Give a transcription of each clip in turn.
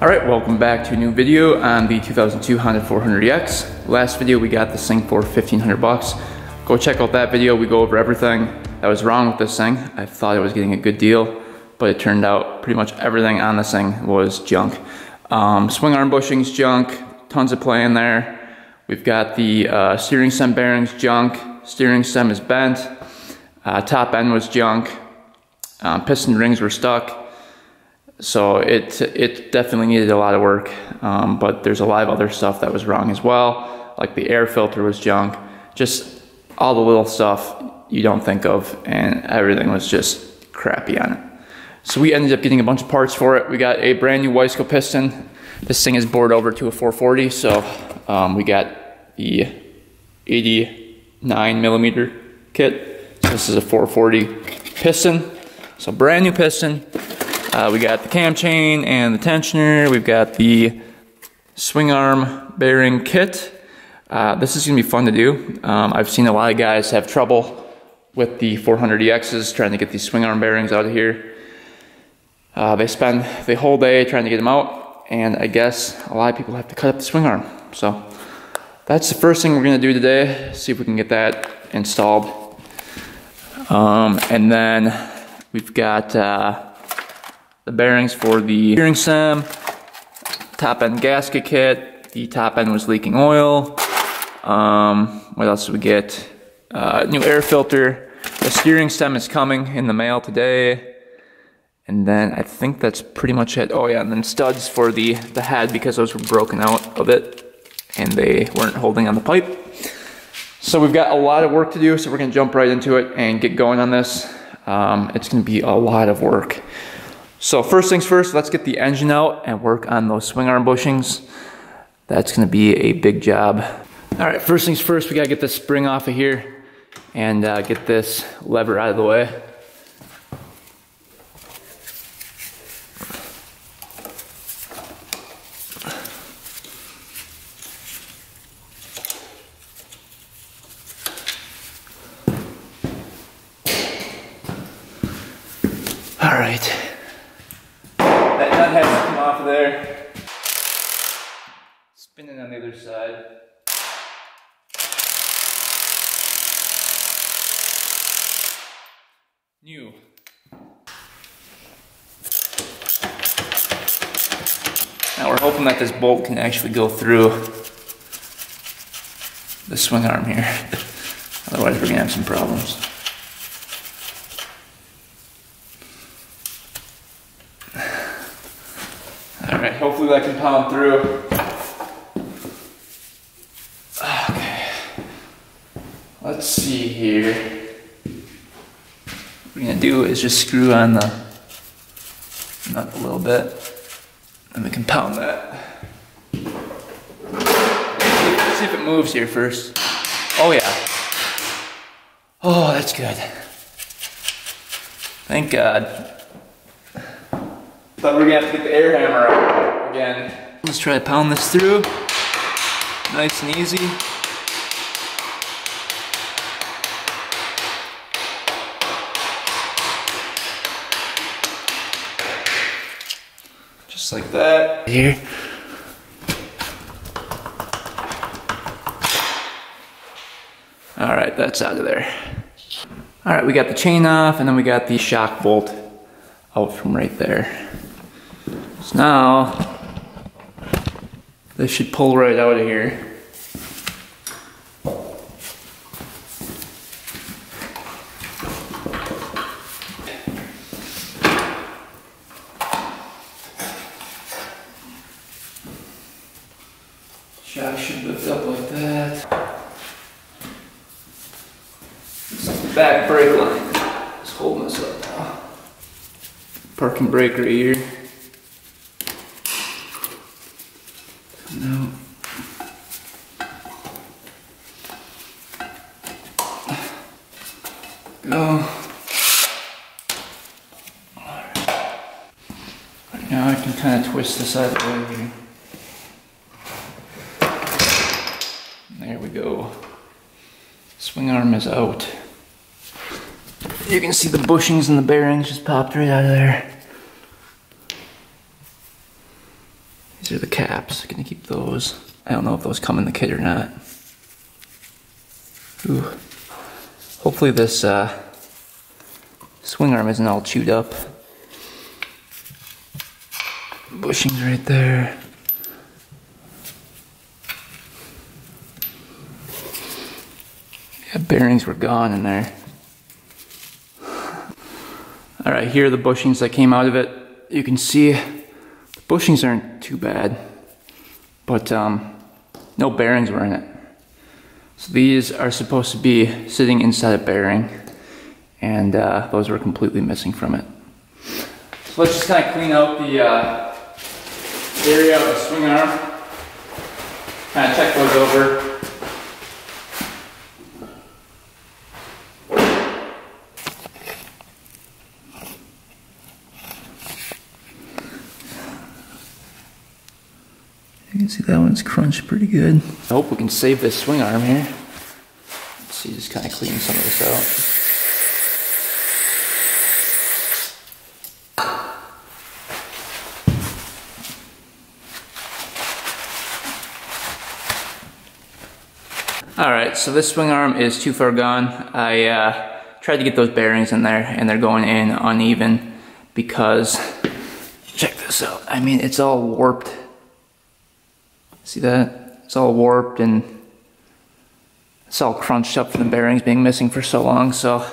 Alright, welcome back to a new video on the 2002 Honda 400EX. Last video we got this thing for 1,500 bucks. Go check out that video, we go over everything that was wrong with this thing. I thought I was getting a good deal, but it turned out pretty much everything on this thing was junk. Swing arm bushings junk, tons of play in there. We've got the steering stem bearings junk, steering stem is bent, top end was junk, piston rings were stuck. So it definitely needed a lot of work, but there's a lot of other stuff that was wrong as well, like the air filter was junk, just all the little stuff you don't think of, and everything was just crappy on it. So we ended up getting a bunch of parts for it. We got a brand new Weisco piston. This thing is bored over to a 440, so we got the 89 millimeter kit. So this is a 440 piston, so brand new piston. We got the cam chain and the tensioner. We've got the swing arm bearing kit. This is gonna be fun to do. I've seen a lot of guys have trouble with the 400EXs trying to get these swing arm bearings out of here. They spend the whole day trying to get them out, and I guess a lot of people have to cut up the swing arm. So that's the first thing we're gonna do today, see if we can get that installed. And then we've got the bearings for the steering stem, top end gasket kit. The top end was leaking oil. What else did we get? New air filter. The steering stem is coming in the mail today. And then I think that's pretty much it. Oh yeah, and then studs for the head, because those were broken out of it and they weren't holding on the pipe. So we've got a lot of work to do, so we're gonna jump right into it and get going on this. It's gonna be a lot of work. So first things first, let's get the engine out and work on those swing arm bushings. That's gonna be a big job. All right, first things first, we gotta get this spring off of here and get this lever out of the way. All right. That nut has to come off of there. Spinning on the other side. New. Now we're hoping that this bolt can actually go through the swing arm here. Otherwise we're gonna have some problems. Alright, hopefully that can pound through. Okay. Let's see here. What we're gonna do is just screw on the nut a little bit, and we can pound that. Let's see if it moves here first. Oh yeah. Oh, that's good. Thank God. Thought we were gonna have to get the air hammer out again. Let's try to pound this through. Nice and easy. Just like that. Here. Alright, that's out of there. Alright, we got the chain off, and then we got the shock bolt out from right there. So now, this should pull right out of here. Shock should lift up like that. It's like the back brake line is holding us up now. Parking brake right here. No. Go. Right now I can kind of twist this out of the way here. There we go. Swing arm is out. You can see the bushings and the bearings just popped right out of there. These are the caps. Gonna keep those. I don't know if those come in the kit or not. Ooh. Hopefully this swing arm isn't all chewed up. Bushings right there. Yeah, bearings were gone in there. Alright, here are the bushings that came out of it. You can see the bushings aren't too bad, but no bearings were in it. So these are supposed to be sitting inside a bearing, and those were completely missing from it. So let's just kind of clean out the area of the swing arm, kind of check those over. You can see that one's crunched pretty good. I hope we can save this swing arm here. Let's see, just kind of clean some of this out. Alright, so this swing arm is too far gone. I tried to get those bearings in there, and they're going in uneven because, check this out, I mean, it's all warped. See that? It's all warped and it's all crunched up from the bearings being missing for so long, so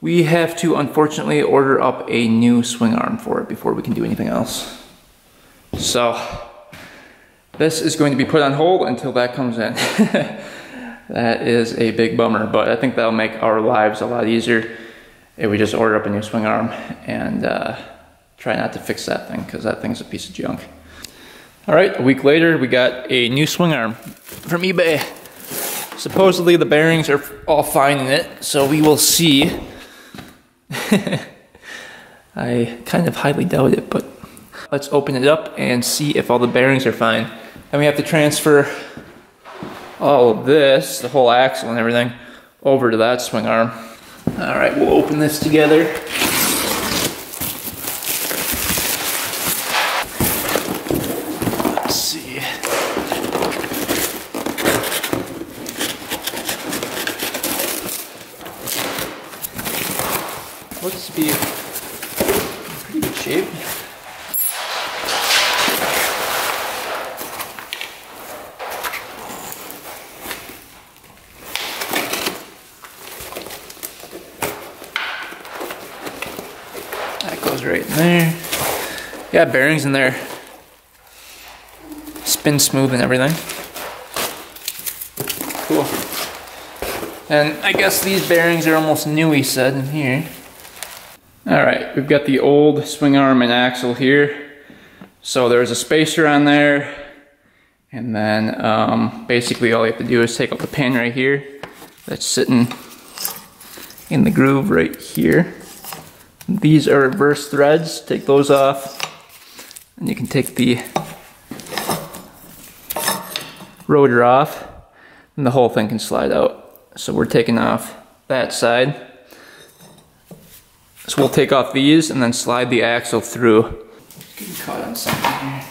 we have to unfortunately order up a new swing arm for it before we can do anything else. So this is going to be put on hold until that comes in. That is a big bummer, but I think that'll make our lives a lot easier if we just order up a new swing arm and try not to fix that thing, because that thing's a piece of junk. Alright, a week later we got a new swing arm from eBay. Supposedly the bearings are all fine in it, so we will see. I kind of highly doubt it, but let's open it up and see if all the bearings are fine. Then we have to transfer all of this, the whole axle and everything, over to that swing arm. Alright, we'll open this together. Let's see. Looks to be in pretty good shape. That goes right in there. Yeah, bearings in there. Spin smooth and everything. Cool. And I guess these bearings are almost new, he said, in here. Alright, we've got the old swing arm and axle here. So there's a spacer on there. And then basically all you have to do is take out the pin right here. That's sitting in the groove right here. These are reverse threads. Take those off. And you can take the rotor off. And the whole thing can slide out. So we're taking off that side. So we'll take off these and then slide the axle through. Getting caught on something here.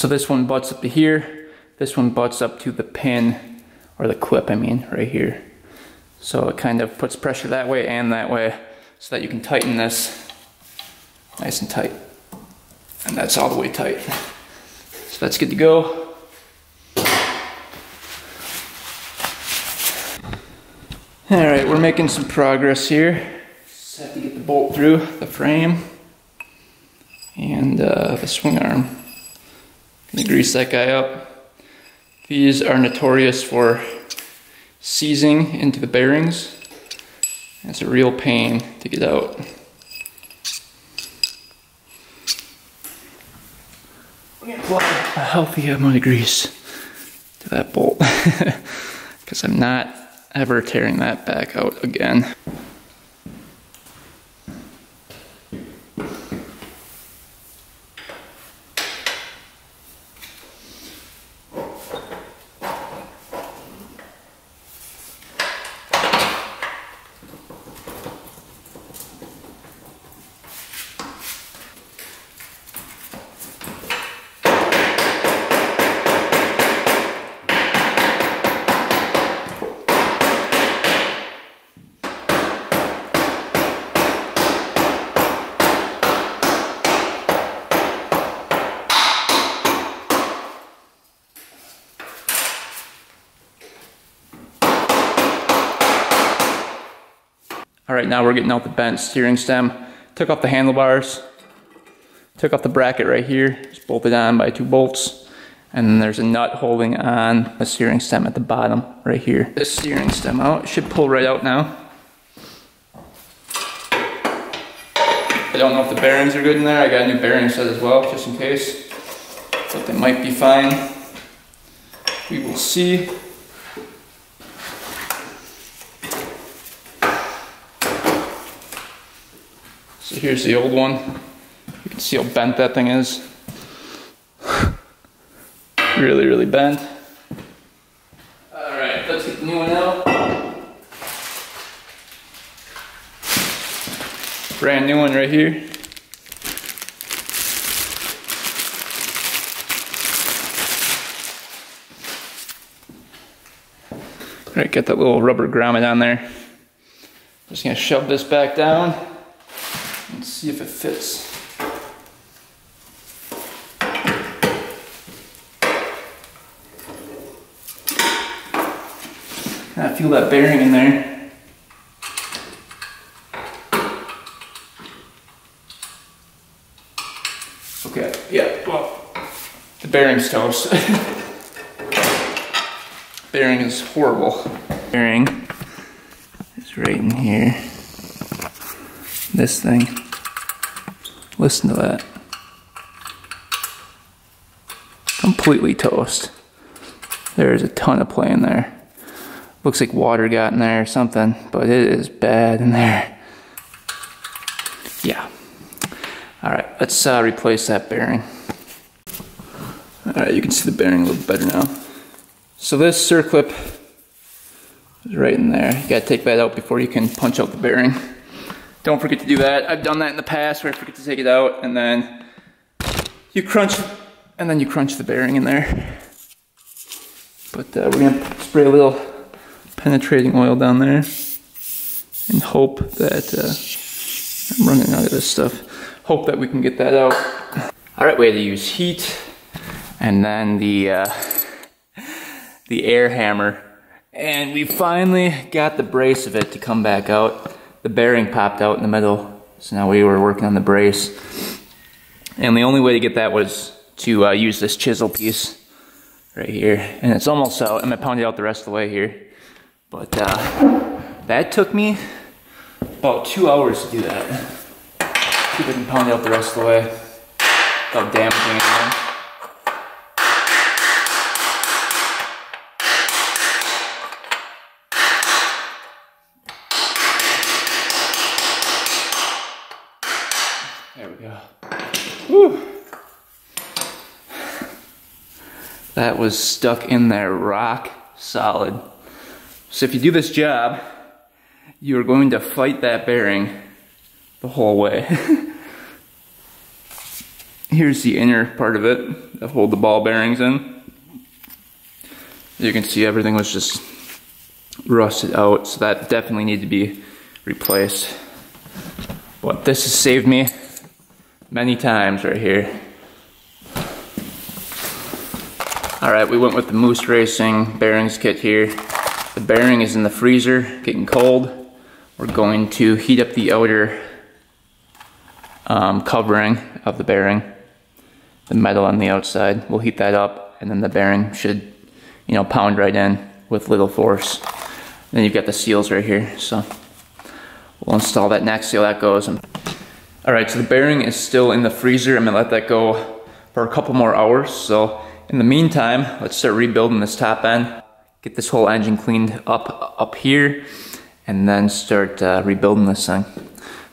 So this one butts up to here. This one butts up to the pin, or the clip, I mean, right here. So it kind of puts pressure that way and that way so that you can tighten this nice and tight. And that's all the way tight. So that's good to go. All right, we're making some progress here. Just have to get the bolt through the frame and the swing arm. Gonna grease that guy up. These are notorious for seizing into the bearings. It's a real pain to get out. We're gonna apply a healthy amount of grease to that bolt because I'm not ever tearing that back out again. All right, now we're getting out the bent steering stem. Took off the handlebars, took off the bracket right here, just bolted on by 2 bolts. And then there's a nut holding on the steering stem at the bottom right here. This steering stem out, should pull right out now. I don't know if the bearings are good in there. I got a new bearing set as well, just in case. But they might be fine. We will see. So here's the old one. You can see how bent that thing is. Really, really bent. All right, let's get the new one out. Brand new one right here. All right, get that little rubber grommet on there. Just gonna shove this back down and see if it fits. I feel that bearing in there. Okay, yeah, well, the bearing's toast. Bearing is horrible. Bearing is right in here. This thing. Listen to that. Completely toast. There's a ton of play in there. Looks like water got in there or something, but it is bad in there. Yeah. Alright, let's replace that bearing. Alright, you can see the bearing a little better now. So this circlip is right in there. You gotta take that out before you can punch out the bearing. Don't forget to do that. I've done that in the past where I forget to take it out and then you crunch the bearing in there. But we're gonna spray a little penetrating oil down there and hope that I'm running out of this stuff. Hope that we can get that out. All right, we had to use heat and then the air hammer, and we finally got the brace of it to come back out. The bearing popped out in the middle, so now we were working on the brace. And the only way to get that was to use this chisel piece right here. And it's almost out. I'm gonna pound it out the rest of the way here. But that took me about 2 hours to do that. See if I can pound it out the rest of the way without damaging anything. There we go. Whew. That was stuck in there rock solid. So if you do this job, you are going to fight that bearing the whole way. here's the inner part of it that hold the ball bearings in. As you can see, everything was just rusted out, so that definitely needed to be replaced. But this has saved me many times right here. Alright, we went with the Moose Racing bearings kit here. The bearing is in the freezer, getting cold. We're going to heat up the outer covering of the bearing, the metal on the outside. We'll heat that up, and then the bearing should, you know, pound right in with little force. And then you've got the seals right here, so we'll install that next, see how that goes. Alright, so the bearing is still in the freezer. I'm gonna let that go for a couple more hours. So in the meantime, let's start rebuilding this top end, get this whole engine cleaned up here, and then start rebuilding this thing.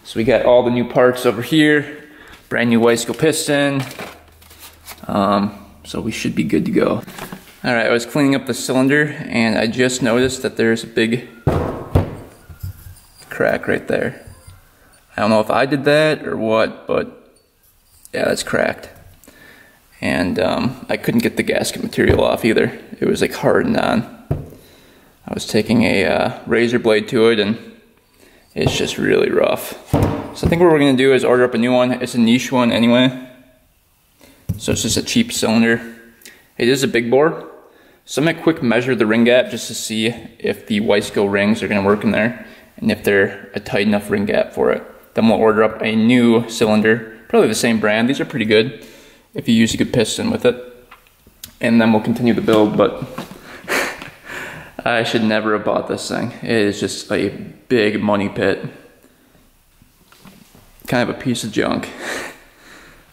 So we got all the new parts over here, brand new Wiseco piston, so we should be good to go. Alright, I was cleaning up the cylinder and I just noticed that there's a big crack right there. I don't know if I did that or what, but yeah, that's cracked. And I couldn't get the gasket material off either. It was like hardened on. I was taking a razor blade to it and it's just really rough. So I think what we're gonna do is order up a new one. It's a niche one anyway. So it's just a cheap cylinder. It is a big bore. So I'm gonna quick measure the ring gap just to see if the Wiseco rings are gonna work in there and if they're a tight enough ring gap for it. Then we'll order up a new cylinder, probably the same brand. These are pretty good if you use a good piston with it. And then we'll continue the build, but I should never have bought this thing. It is just a big money pit. Kind of a piece of junk.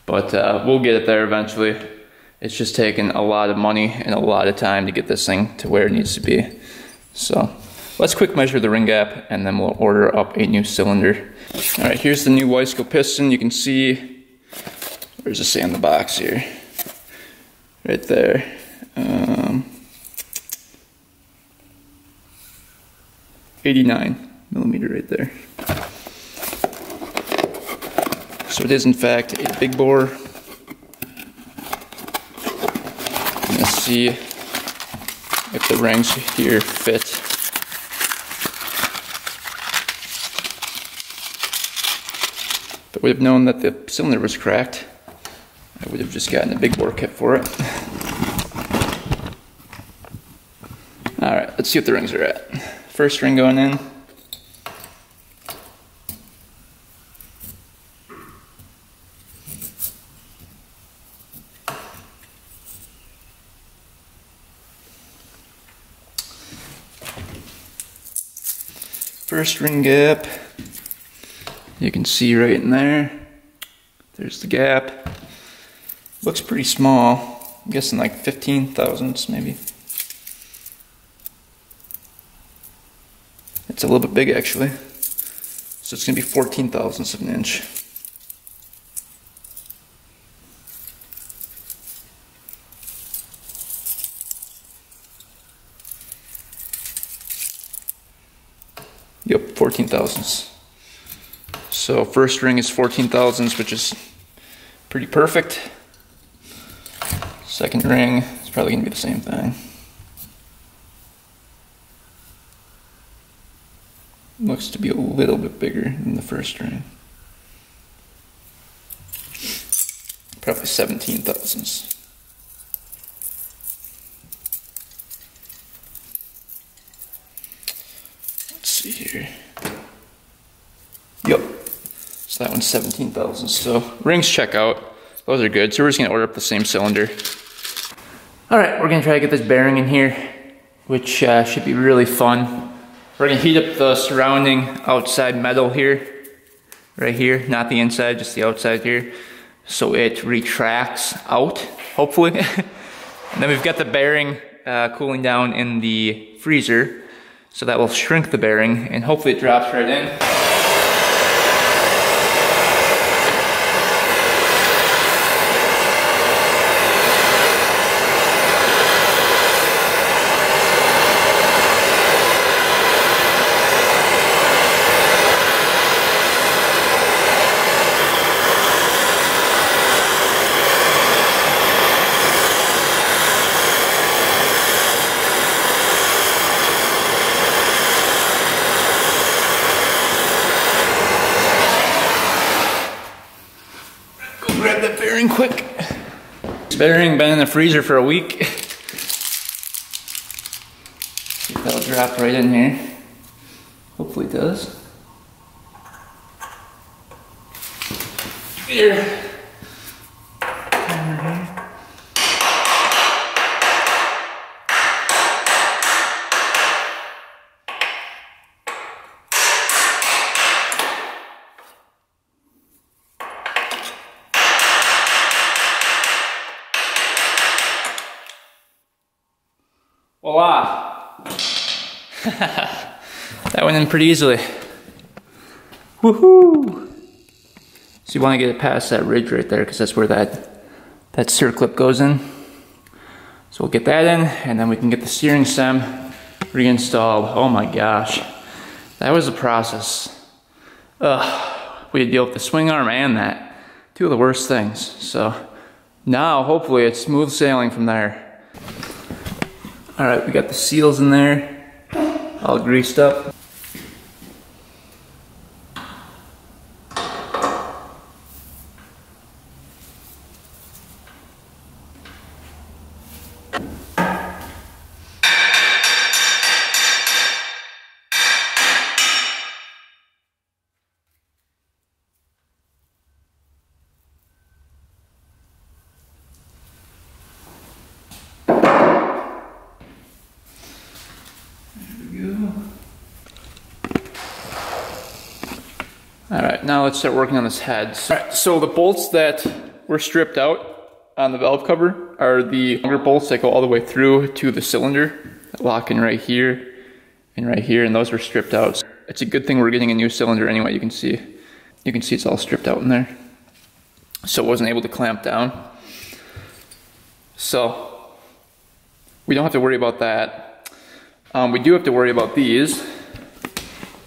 But we'll get it there eventually. It's just taken a lot of money and a lot of time to get this thing to where it needs to be. So let's quick measure the ring gap and then we'll order up a new cylinder. Alright, here's the new Wiseco piston. You can see, where's it say on the box here? Right there. 89 millimeter right there. So it is in fact a big bore. Let's see if the rings here fit. If I would have known that the cylinder was cracked, I would have just gotten a big bore kit for it. Alright, let's see what the rings are at. First ring going in. First ring gap, you can see right in there. There's the gap. Looks pretty small. I'm guessing like 15 thousandths maybe. It's a little bit big actually. So it's gonna be 14 thousandths of an inch. Yep, 14 thousandths. So first ring is 14 thousandths, which is pretty perfect. Second ring is probably gonna be the same thing. Looks to be a little bit bigger than the first ring. Probably 17 thousandths. Let's see here. Yep. So that one's 17 thousandths. So rings check out. Those are good. So we're just gonna order up the same cylinder. All right, we're gonna try to get this bearing in here, which should be really fun. We're gonna heat up the surrounding outside metal here, right here, not the inside, just the outside here, so it retracts out, hopefully. And then we've got the bearing cooling down in the freezer, so that will shrink the bearing, and hopefully it drops right in. bearing been in the freezer for a week. See if that'll drop right in here. Hopefully it does. There. Voila! That went in pretty easily. Woohoo! So you want to get it past that ridge right there because that's where that circlip goes in. So we'll get that in and then we can get the steering stem reinstalled. Oh my gosh. That was a process. We had to deal with the swing arm and that. Two of the worst things. So now hopefully it's smooth sailing from there. Alright, we got the seals in there, all greased up. Alright, now let's start working on this head. Alright, so the bolts that were stripped out on the valve cover are the longer bolts that go all the way through to the cylinder that lock in right here, and those were stripped out. It's a good thing we're getting a new cylinder anyway. You can see it's all stripped out in there. So it wasn't able to clamp down. So we don't have to worry about that. We do have to worry about these.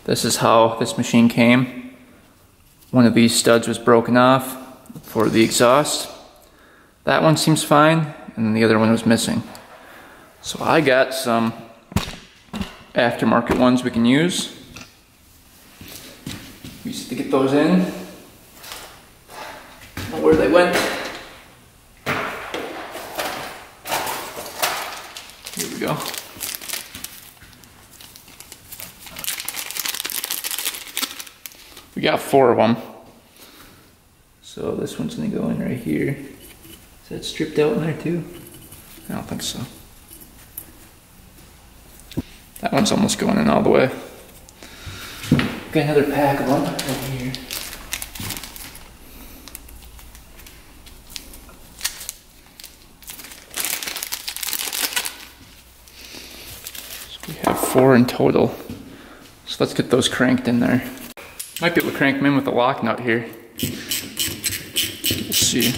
This is how this machine came. One of these studs was broken off for the exhaust. That one seems fine, and then the other one was missing. So I got some aftermarket ones we can use. We used to get those in. I don't know where they went. Here we go. We got 4 of them. So this one's gonna go in right here. Is that stripped out in there too? I don't think so. That one's almost going in all the way. Got another pack of them right here. So we have 4 in total. So let's get those cranked in there. Might be able to crank them in with the lock nut here. Let's see.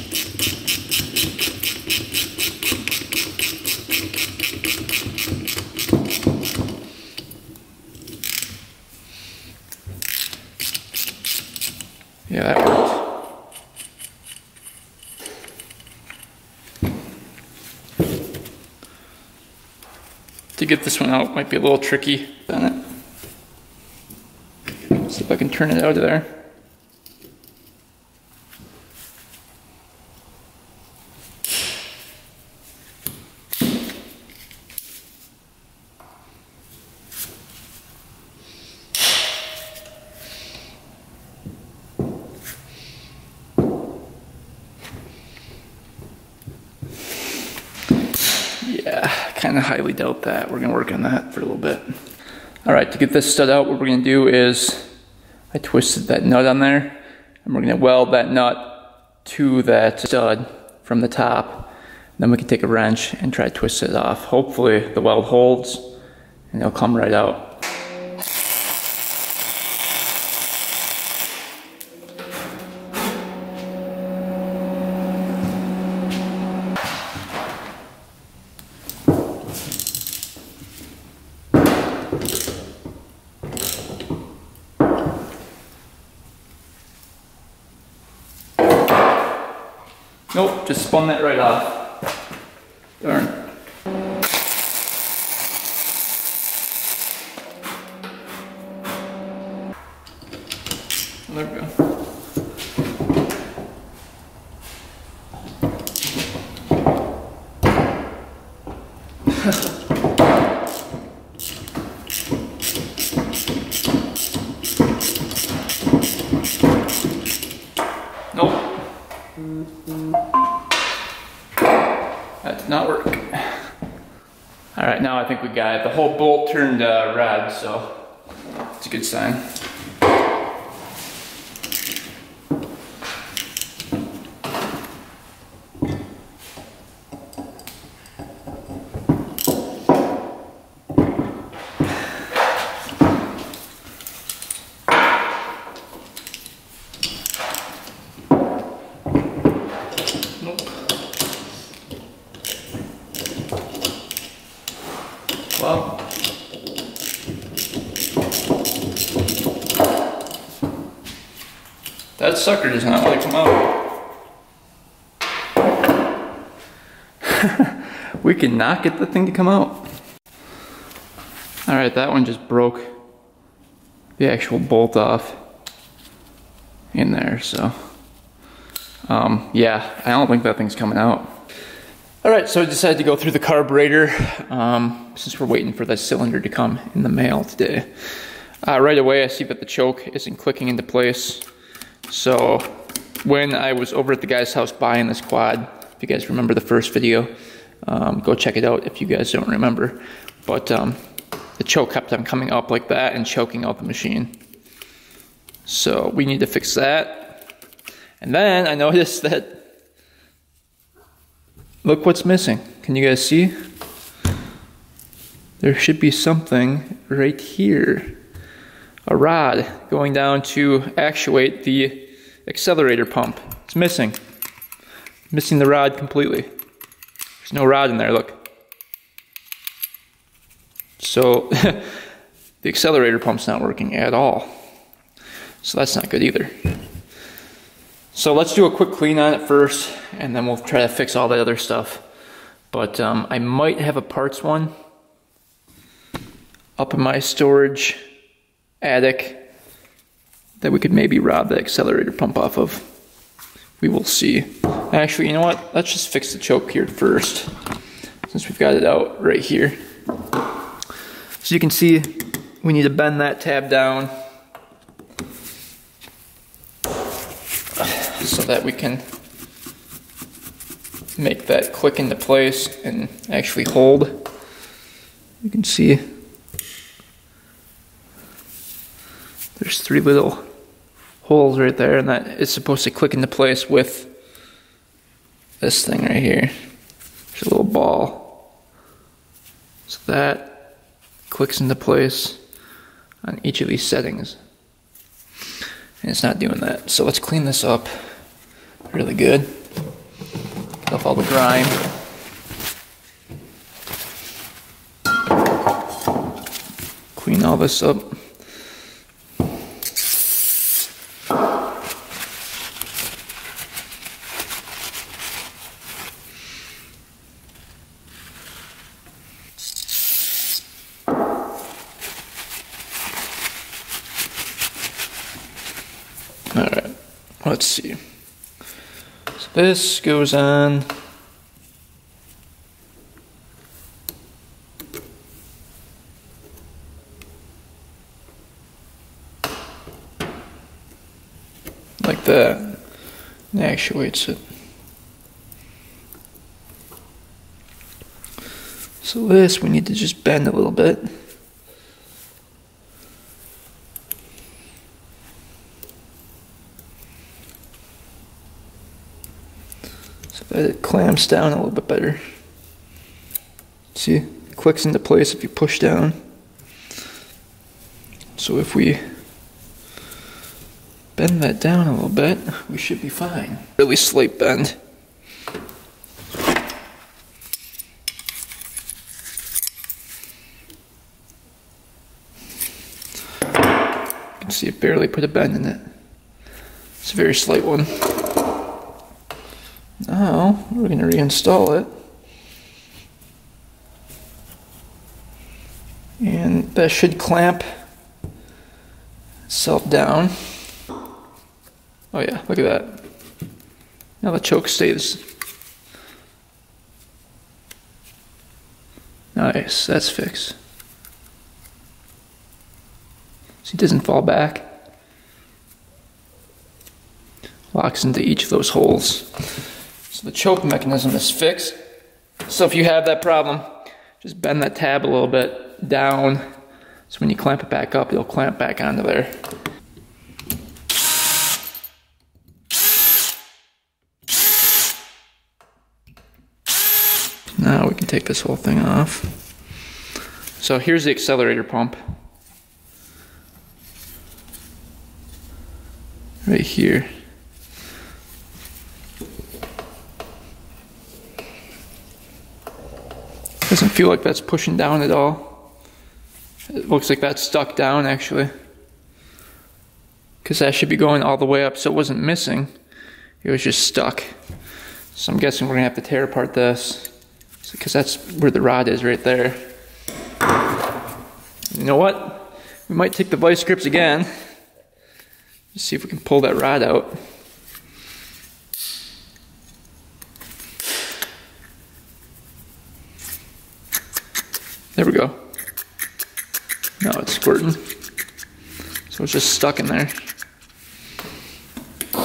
Yeah, that worked. To get this one out might be a little tricky on it. See if I can turn it out of there. Yeah, kind of highly doubt that. We're gonna work on that for a little bit. All right, to get this stud out, what we're gonna do is I twisted that nut on there, and we're gonna weld that nut to that stud from the top. Then we can take a wrench and try to twist it off. Hopefully the weld holds and it'll come right out. Nope, just spun that right off. Darn. There we go. Nope. That did not work. All right, now I think we got it. The whole bolt turned red, so it's a good sign. Well, that sucker does not want to come out. We cannot get the thing to come out. Alright, that one just broke the actual bolt off in there, so yeah, I don't think that thing's coming out. Alright, so I decided to go through the carburetor since we're waiting for the cylinder to come in the mail today. Right away I see that the choke isn't clicking into place. So when I was over at the guy's house buying this quad, if you guys remember the first video, go check it out if you guys don't remember. But the choke kept on coming up like that and choking out the machine. So we need to fix that. And then I noticed that, look what's missing. Can you guys see? There should be something right here. A rod going down to actuate the accelerator pump. It's missing. Missing the rod completely. There's no rod in there, look. So the accelerator pump's not working at all. So that's not good either. So let's do a quick clean on it first, and then we'll try to fix all that other stuff. But I might have a parts one up in my storage attic that we could maybe rob the accelerator pump off of. We will see. Actually, you know what? Let's just fix the choke here first, since we've got it out right here. So you can see we need to bend that tab down so that we can make that click into place and actually hold. You can see there's 3 little holes right there, and that is supposed to click into place with this thing right here. There's a little ball. So that clicks into place on each of these settings. And it's not doing that. So let's clean this up really good. Get off all the grime. Clean all this up. Alright, let's see. So this goes on like that, and actuates it. So this we need to just bend a little bit. So that it clamps down a little bit better. See, it clicks into place if you push down. So if we bend that down a little bit, we should be fine. Really slight bend. You can see it barely put a bend in it. It's a very slight one. Now, we're going to reinstall it. And that should clamp itself down. Oh yeah, look at that. Now the choke stays Nice, that's fixed. So it doesn't fall back. Locks into each of those holes. So the choke mechanism is fixed. So if you have that problem, just bend that tab a little bit down. So when you clamp it back up, it'll clamp back onto there. Now we can take this whole thing off. So here's the accelerator pump. Right here. Doesn't feel like that's pushing down at all. It looks like that's stuck down actually. Because that should be going all the way up, so it wasn't missing. It was just stuck. So I'm guessing we're gonna have to tear apart this. Because that's where the rod is, right there. You know what? We might take the vice grips again. Just see if we can pull that rod out. There we go. Now it's squirting. So it's just stuck in there.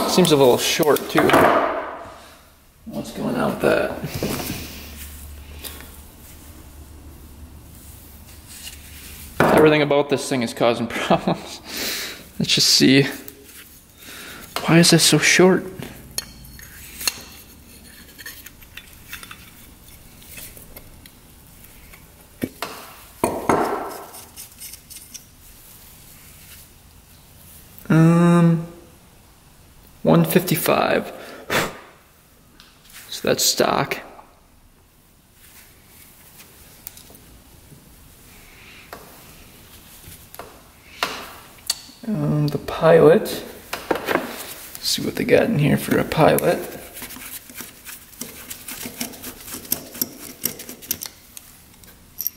Seems a little short too. What's going on with that? Everything about this thing is causing problems. Let's just see. Why is this so short? Um, 155. So that's stock. The pilot. Let's see what they got in here for a pilot.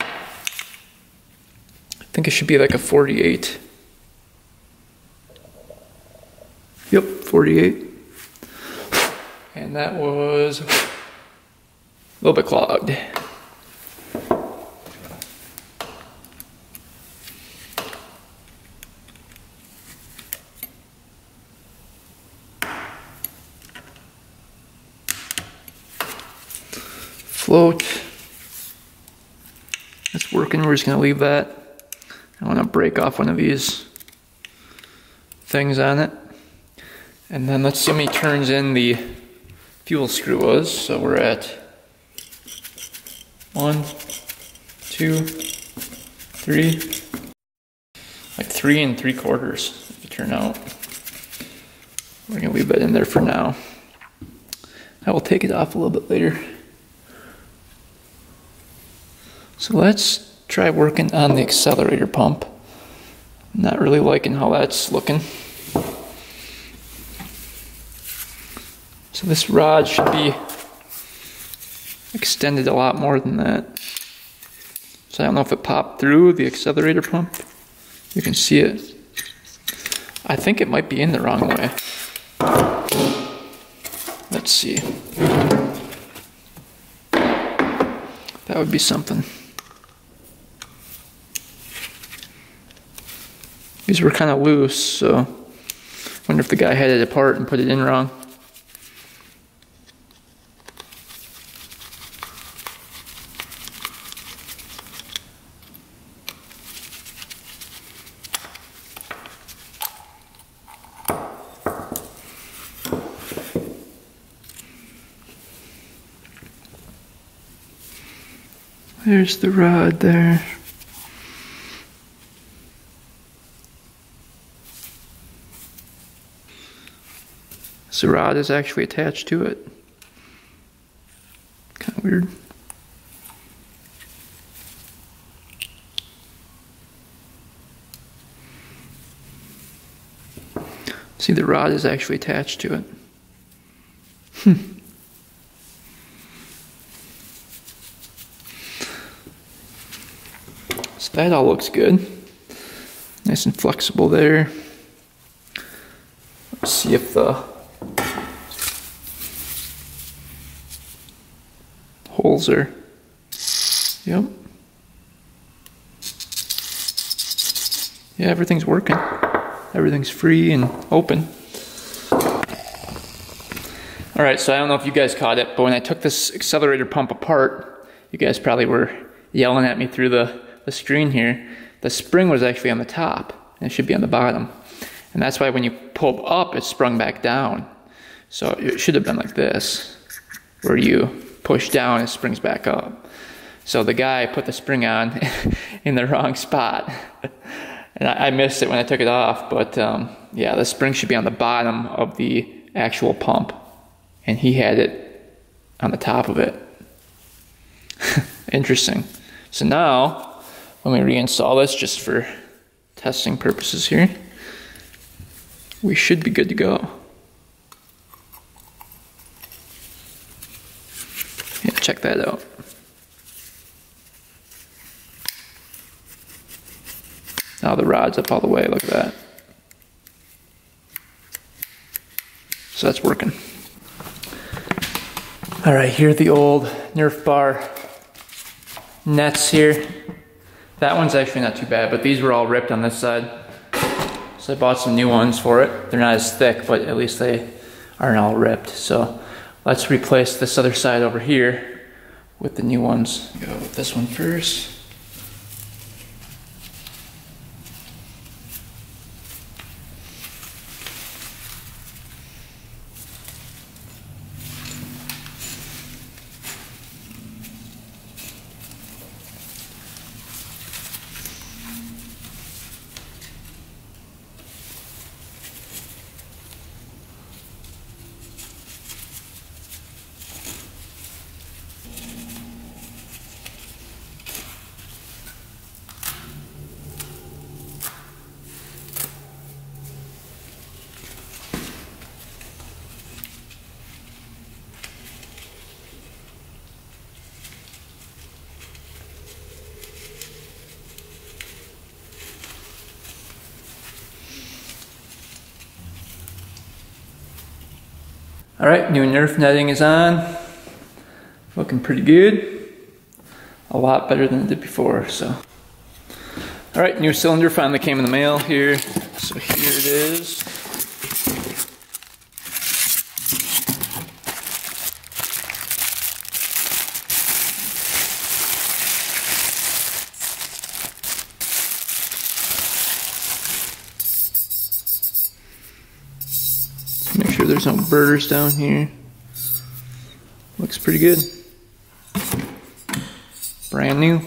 I think it should be like a 48. Yep, 48. And that was a little bit clogged. Float. That's working. We're just going to leave that. I want to break off one of these things on it. And then let's see how many turns in the fuel screw was. So we're at 1, 2, 3. Like 3 3/4 if you turn out. We're going to leave that in there for now. I will take it off a little bit later. So let's try working on the accelerator pump. Not really liking how that's looking. So this rod should be extended a lot more than that. So I don't know if it popped through the accelerator pump. You can see it. I think it might be in the wrong way. Let's see. That would be something. These were kind of loose, so I wonder if the guy had it apart and put it in wrong. There's the rod there. So the rod is actually attached to it. Kind of weird. See, the rod is actually attached to it. So that all looks good. Nice and flexible there. Let's see if the holes are, yep, yeah, everything's working. Everything's free and open. All right, so I don't know if you guys caught it, but when I took this accelerator pump apart, you guys probably were yelling at me through the screen here. The spring was actually on the top, and it should be on the bottom. And that's why when you pulled up, it sprung back down. So it should have been like this, where you push down, it springs back up. So the guy put the spring on in the wrong spot. And I missed it when I took it off, but yeah, the spring should be on the bottom of the actual pump. And he had it on the top of it. Interesting. So now, when we reinstall this, just for testing purposes here, we should be good to go. Yeah, check that out. Now the rod's up all the way, look at that. So that's working. All right, here are the old Nerf bar nets here. That one's actually not too bad, but these were all ripped on this side. So I bought some new ones for it. They're not as thick, but at least they aren't all ripped. So let's replace this other side over here with the new ones. Go with this one first. All right, new Nerf netting is on. Looking pretty good. A lot better than it did before, so. All right, new cylinder finally came in the mail here. So here it is. Make sure there's no birders down here. Looks pretty good. Brand new.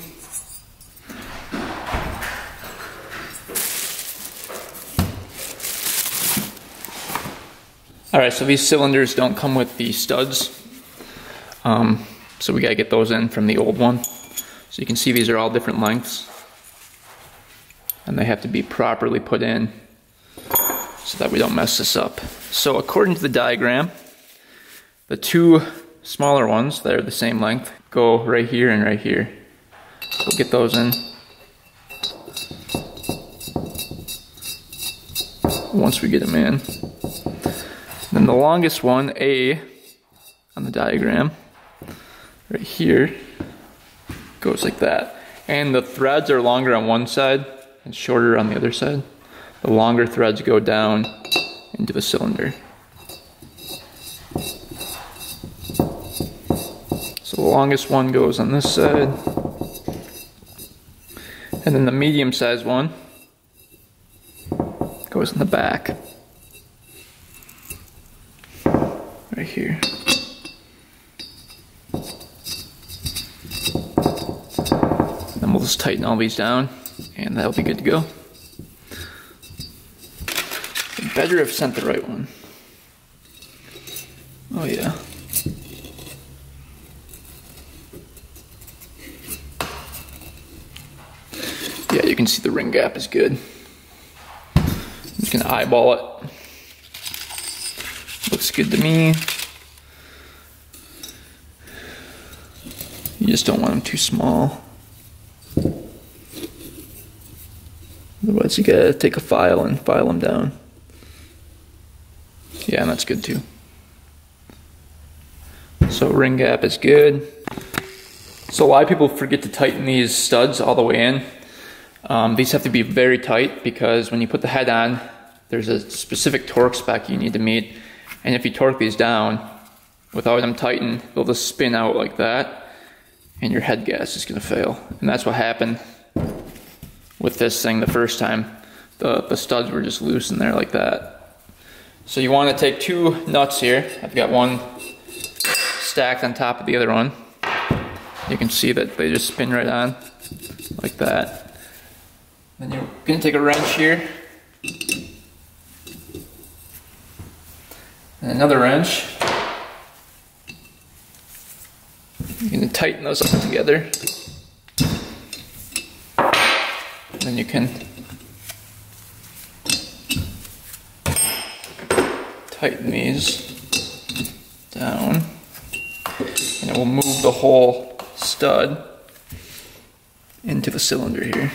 Alright, so these cylinders don't come with the studs. So we gotta get those in from the old one. So you can see these are all different lengths. And they have to be properly put in so that we don't mess this up. So according to the diagram, the two smaller ones that are the same length go right here and right here. So we'll get those in once we get them in. Then the longest one, A, on the diagram, right here, goes like that. And the threads are longer on one side and shorter on the other side. The longer threads go down into the cylinder. So the longest one goes on this side. And then the medium sized one goes in the back. Right here. Then we'll just tighten all these down and that'll be good to go. Better have sent the right one. Oh yeah. Yeah, you can see the ring gap is good. I'm just gonna eyeball it. Looks good to me. You just don't want them too small. Otherwise you gotta take a file and file them down. Yeah, and that's good too. So ring gap is good. So a lot of people forget to tighten these studs all the way in. These have to be very tight because when you put the head on, there's a specific torque spec you need to meet. And if you torque these down without them tightened, they'll just spin out like that and your head gas is gonna fail. And that's what happened with this thing the first time. The studs were just loose in there like that. So you wanna take 2 nuts here. I've got one stacked on top of the other one. You can see that they just spin right on like that. Then you're gonna take a wrench here and another wrench. You're gonna tighten those up together. And then you can tighten these down, and it will move the whole stud into the cylinder here.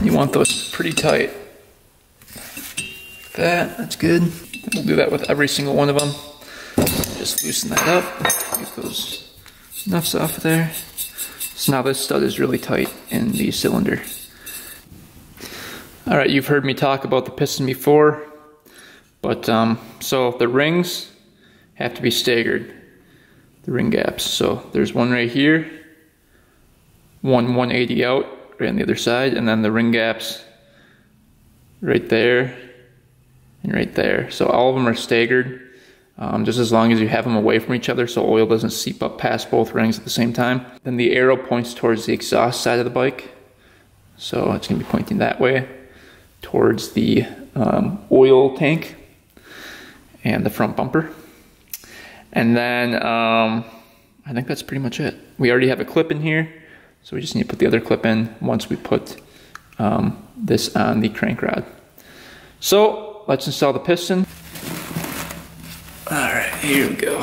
You want those pretty tight. Like that, that's good. We'll do that with every single one of them. Just loosen that up, get those nuts off of there. So now this stud is really tight in the cylinder. All right, you've heard me talk about the piston before, but so the rings have to be staggered, the ring gaps. So there's one right here, one 180 out, right on the other side, and then the ring gaps right there and right there. So all of them are staggered, just as long as you have them away from each other so oil doesn't seep up past both rings at the same time. Then the arrow points towards the exhaust side of the bike. So it's gonna be pointing that way towards the oil tank and the front bumper. And then I think that's pretty much it. We already have a clip in here, so we just need to put the other clip in once we put this on the crank rod. So let's install the piston. All right, here we go.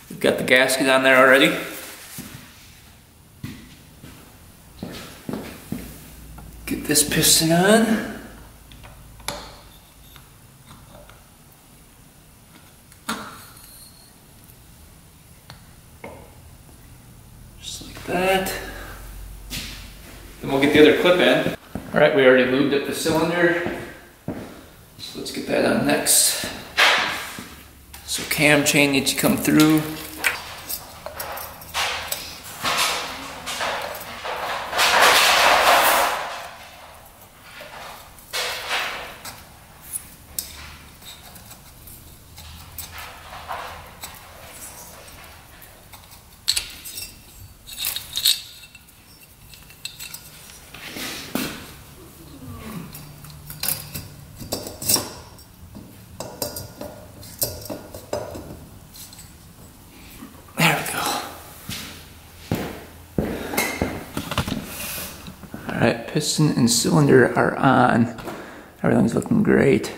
We've got the gasket on there already. Get this piston on. Just like that. Then we'll get the other clip in. All right, we already lubed up the cylinder. So let's get that on next. So cam chain needs to come through. Alright, piston and cylinder are on. Everything's looking great.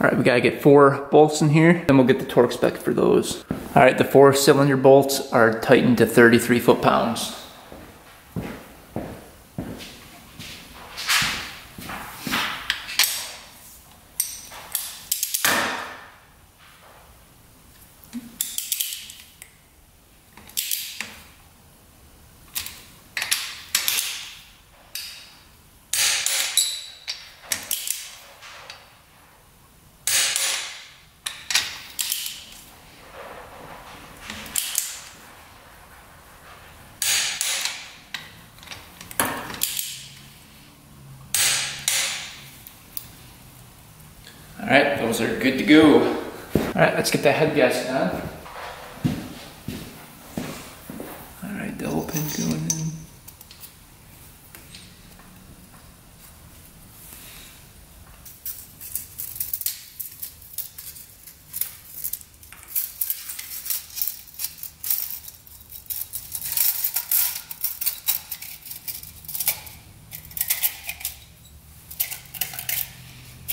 Alright, we gotta get 4 bolts in here, then we'll get the torque spec for those. Alright, the 4 cylinder bolts are tightened to 33 foot-pounds. Alright, those are good to go. Alright, let's get that head gasket on. Alright, double pin going in.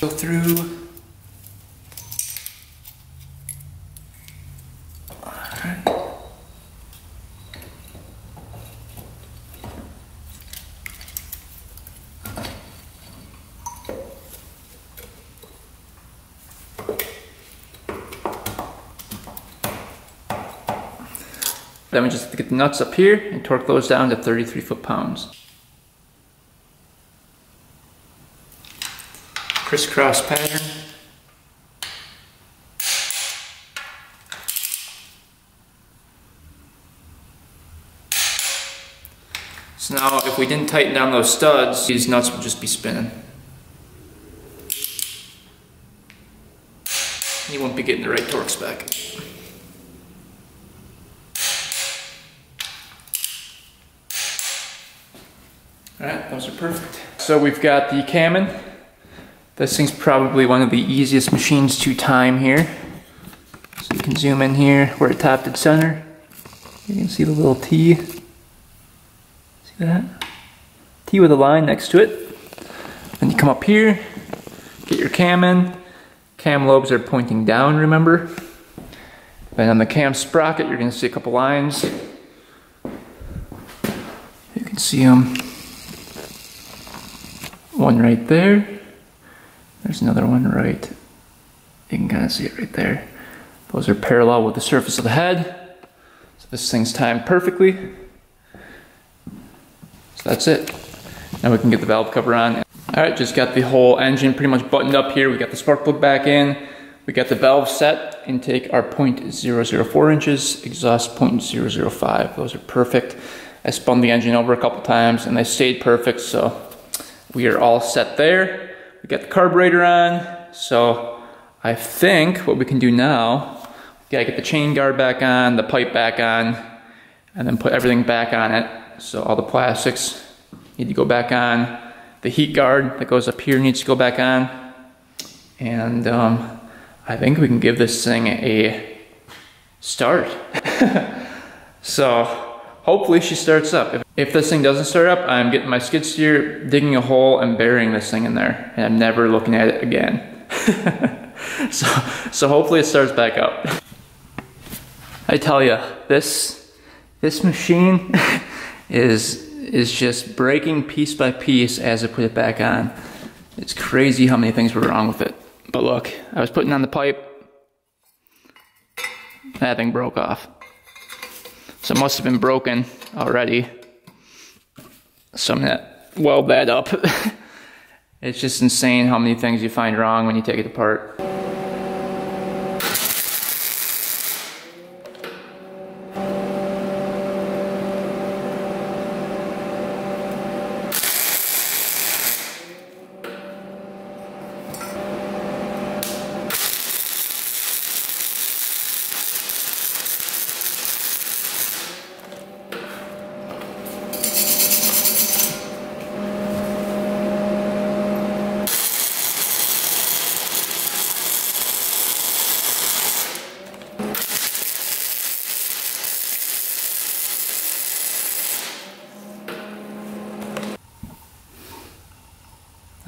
Go through. Then we just have to get the nuts up here and torque those down to 33 foot-pounds. Crisscross pattern. So now if we didn't tighten down those studs, these nuts would just be spinning. You won't be getting the right torque spec. Alright, those are perfect. So we've got the cam in. This thing's probably one of the easiest machines to time here. So you can zoom in here where it tapped at center. You can see the little T. See that? T with a line next to it. Then you come up here, get your cam in. Cam lobes are pointing down, remember? Then on the cam sprocket, you're going to see a couple lines. You can see them. One right there. There's another one right. You can kind of see it right there. Those are parallel with the surface of the head. So this thing's timed perfectly. So that's it. Now we can get the valve cover on. Alright, just got the whole engine pretty much buttoned up here. We got the spark plug back in. We got the valve set. Intake are 0.004 inches, exhaust 0.005. Those are perfect. I spun the engine over a couple times and they stayed perfect, so we are all set there. We got the carburetor on, so I think what we can do now, we gotta get the chain guard back on, the pipe back on, and then put everything back on it. So all the plastics need to go back on. The heat guard that goes up here needs to go back on. And I think we can give this thing a start. So hopefully she starts up. If this thing doesn't start up, I'm getting my skid steer, digging a hole and burying this thing in there. And I'm never looking at it again. so hopefully it starts back up. I tell you, this machine is just breaking piece by piece as I put it back on. It's crazy how many things were wrong with it. But look, I was putting on the pipe, that thing broke off. So it must have been broken already. So I'm gonna weld that up. It's just insane how many things you find wrong when you take it apart.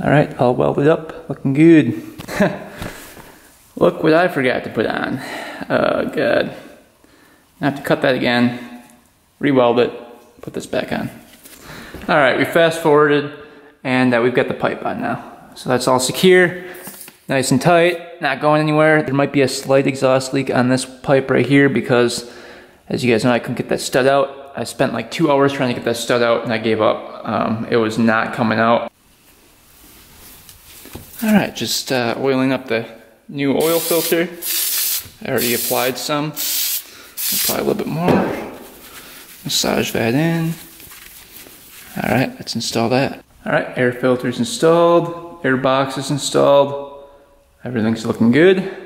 Alright, all welded up, looking good. Look what I forgot to put on. Oh god. I have to cut that again, re-weld it, put this back on. Alright, we fast forwarded and we've got the pipe on now. So that's all secure, nice and tight, not going anywhere. There might be a slight exhaust leak on this pipe right here because, as you guys know, I couldn't get that stud out. I spent like 2 hours trying to get that stud out and I gave up. It was not coming out. Alright, just oiling up the new oil filter. I already applied some. Apply a little bit more. Massage that in. Alright, let's install that. Alright, air filter's installed. Air box is installed. Everything's looking good.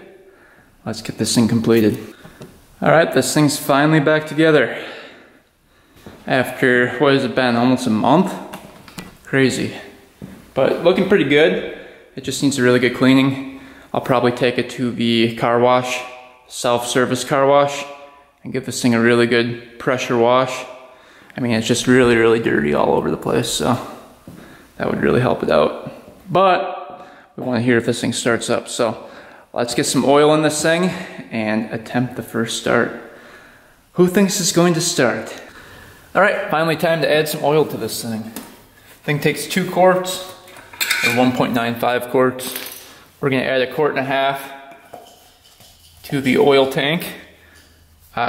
Let's get this thing completed. Alright, this thing's finally back together. After, what has it been, almost a month? Crazy. But looking pretty good. It just needs a really good cleaning. I'll probably take it to the car wash, self-service car wash, and give this thing a really good pressure wash. I mean, it's just really, really dirty all over the place, so that would really help it out. But we want to hear if this thing starts up, so let's get some oil in this thing and attempt the first start. Who thinks it's going to start? Alright, finally time to add some oil to this thing. Thing takes 2 quarts. Or 1.95 quarts. We're going to add 1.5 quarts to the oil tank.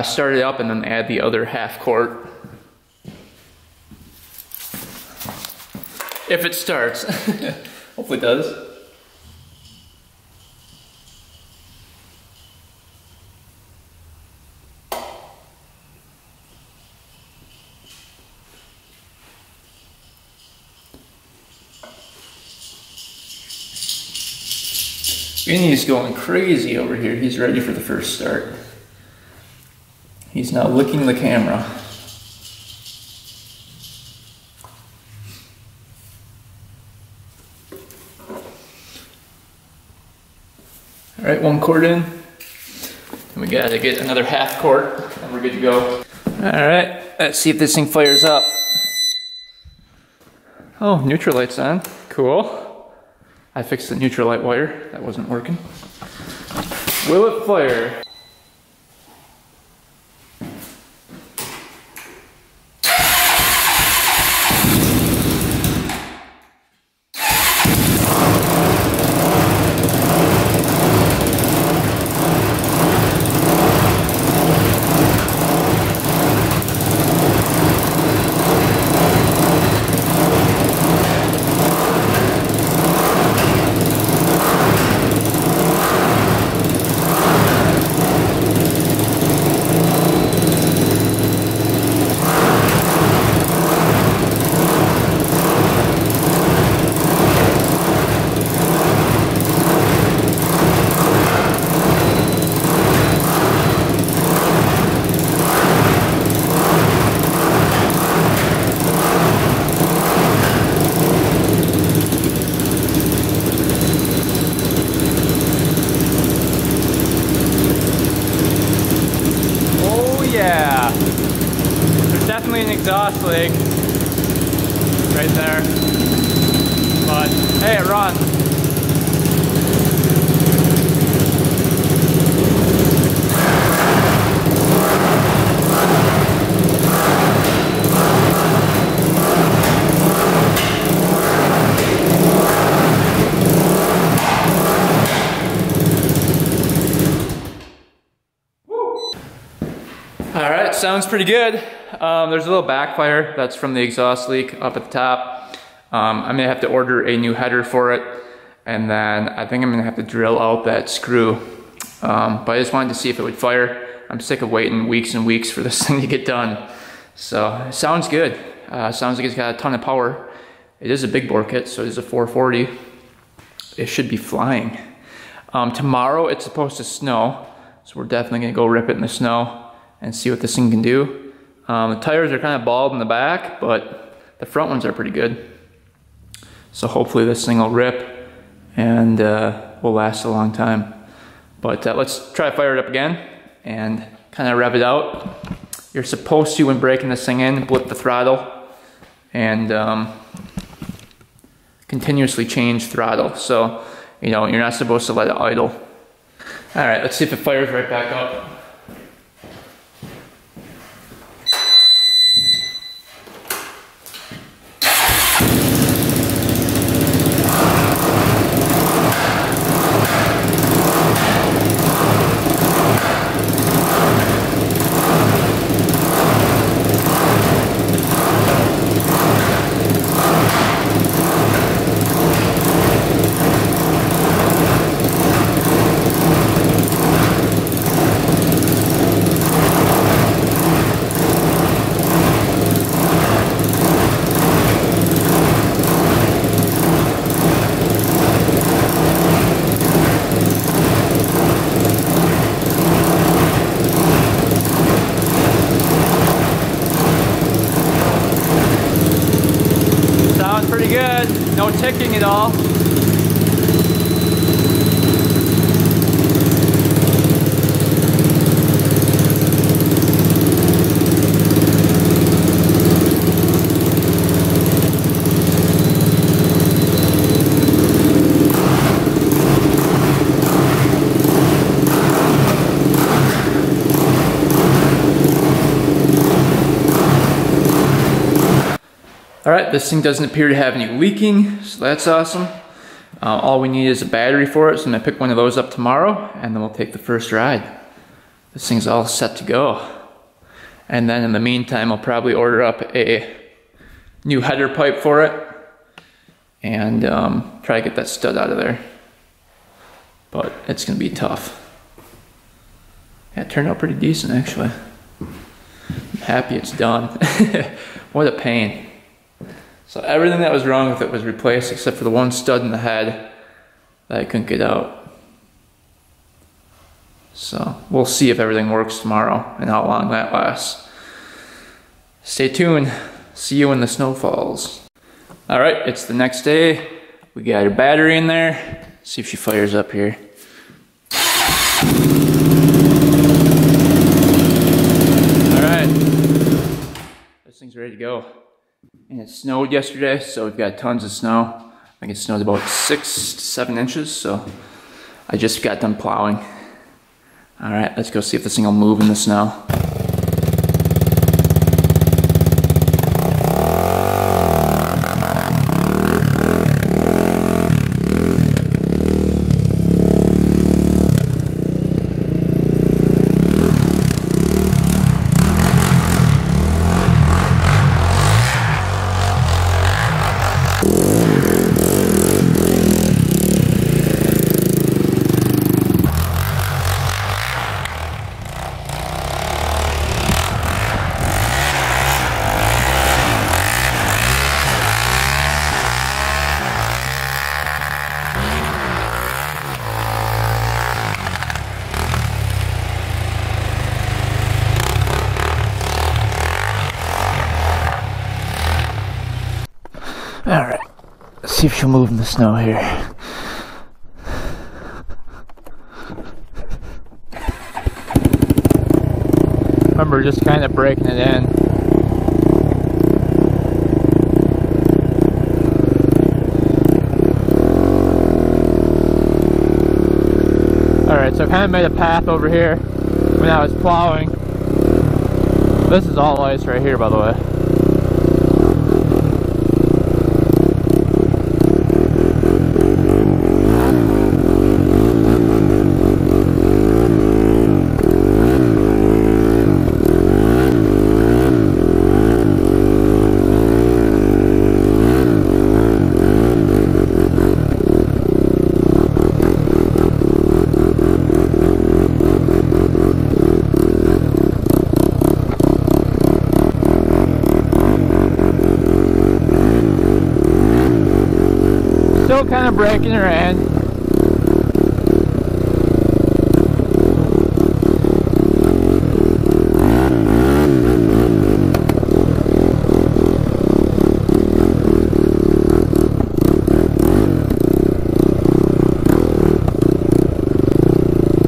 start it up and then add the other half quart. If it starts. Hopefully it does. Vinny's going crazy over here. He's ready for the first start. He's now licking the camera. All right, 1 quart in. And we gotta get another half quart and we're good to go. All right, let's see if this thing fires up. Oh, neutral light's on, cool. I fixed the neutral light wire, that wasn't working. Will it fire? Yeah, there's definitely an exhaust leak right there, but hey, it runs. Alright, sounds pretty good. There's a little backfire that's from the exhaust leak up at the top. I'm gonna have to order a new header for it, and then I think I'm gonna have to drill out that screw. But I just wanted to see if it would fire. I'm sick of waiting weeks and weeks for this thing to get done. So, it sounds good. Sounds like it's got a ton of power. It is a big bore kit, so it is a 440. It should be flying. Tomorrow it's supposed to snow, so we're definitely gonna go rip it in the snow and see what this thing can do. The tires are kind of bald in the back, but the front ones are pretty good. So hopefully this thing will rip and will last a long time. But let's try to fire it up again and kind of rev it out. You're supposed to, when breaking this thing in, blip the throttle and continuously change throttle. So, you know, you're not supposed to let it idle. All right, let's see if it fires right back up. Pretty good, no ticking at all. Alright, this thing doesn't appear to have any leaking, so that's awesome. All we need is a battery for it, so I'm going to pick one of those up tomorrow, and then we'll take the first ride. this thing's all set to go. And then in the meantime, I'll probably order up a new header pipe for it and try to get that stud out of there. But it's gonna be tough. Yeah, it turned out pretty decent actually. I'm happy it's done. What a pain. So everything that was wrong with it was replaced except for the one stud in the head that I couldn't get out. So we'll see if everything works tomorrow and how long that lasts. Stay tuned. See you when the snow falls. All right, it's the next day. We got a battery in there. See if she fires up here. All right, this thing's ready to go. And it snowed yesterday, so we've got tons of snow. I think it snowed about 6 to 7 inches, so I just got done plowing. All right, let's go see if this thing will move in the snow. Alright, let's see if she'll move in the snow here. Remember, just kind of breaking it in. Alright, so I kind of made a path over here when I was plowing. This is all ice right here, by the way. Still kind of breaking her in.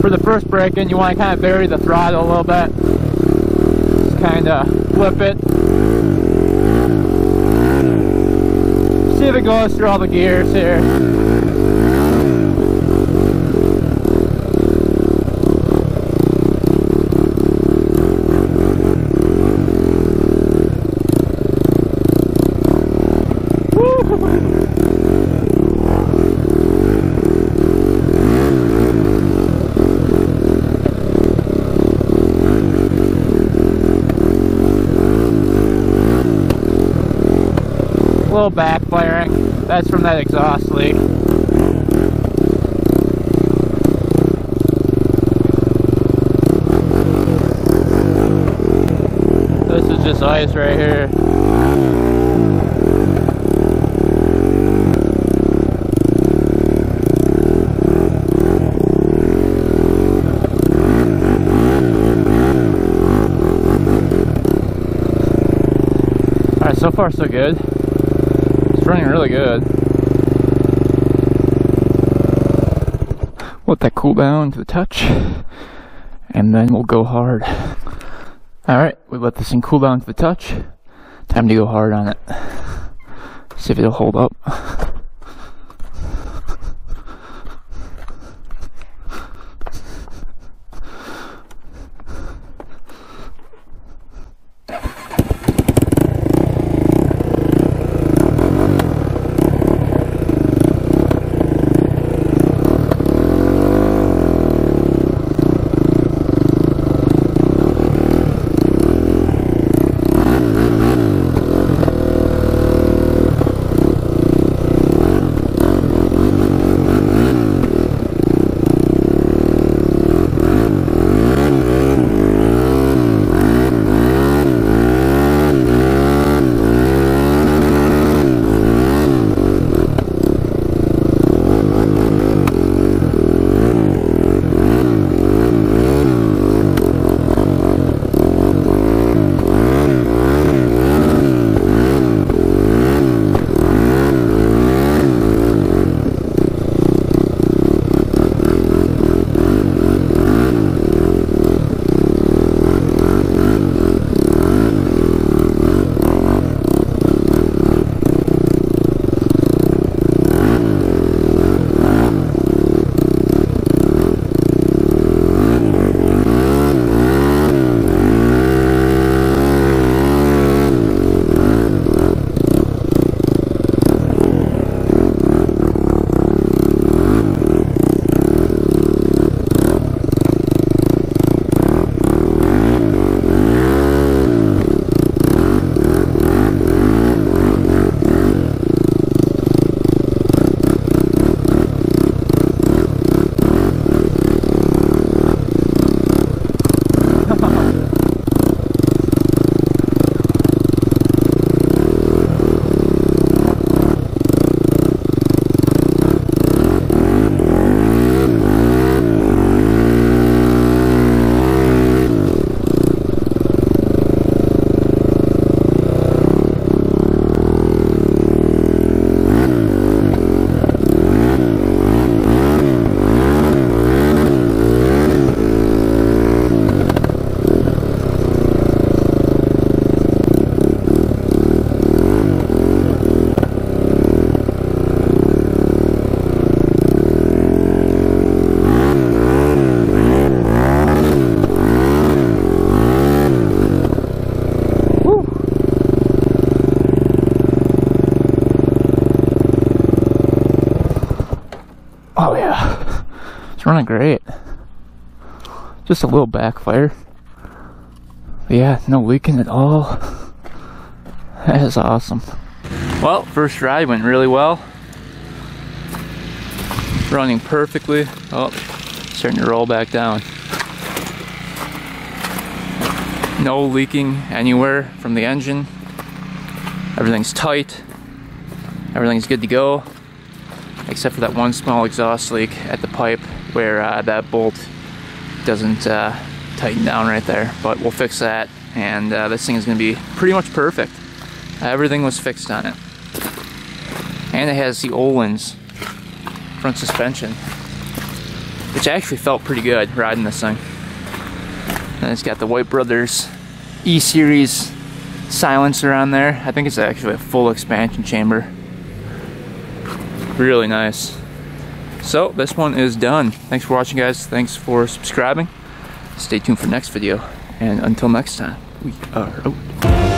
For the first break-in, you want to kind of vary the throttle a little bit. Just kind of flip it. See if it goes through all the gears here. A little backfiring. That's from that exhaust leak. This is just ice right here. Alright, so far so good. It's running really good. Let that cool down to the touch, and then we'll go hard. Alright, we let this thing cool down to the touch. Time to go hard on it. See if it'll hold up. It's running great. Just a little backfire. But yeah, no leaking at all. That is awesome. Well, first ride went really well. Running perfectly. Oh, starting to roll back down. No leaking anywhere from the engine. Everything's tight. Everything's good to go. Except for that one small exhaust leak at the pipe where that bolt doesn't tighten down right there. But we'll fix that, and this thing is going to be pretty much perfect. Everything was fixed on it. And it has the Öhlins front suspension, which actually felt pretty good riding this thing. And it's got the White Brothers E-Series silencer on there. I think it's actually a full expansion chamber. Really nice. So this one is done. Thanks for watching, guys. Thanks for subscribing. Stay tuned for next video. And until next time, we are out.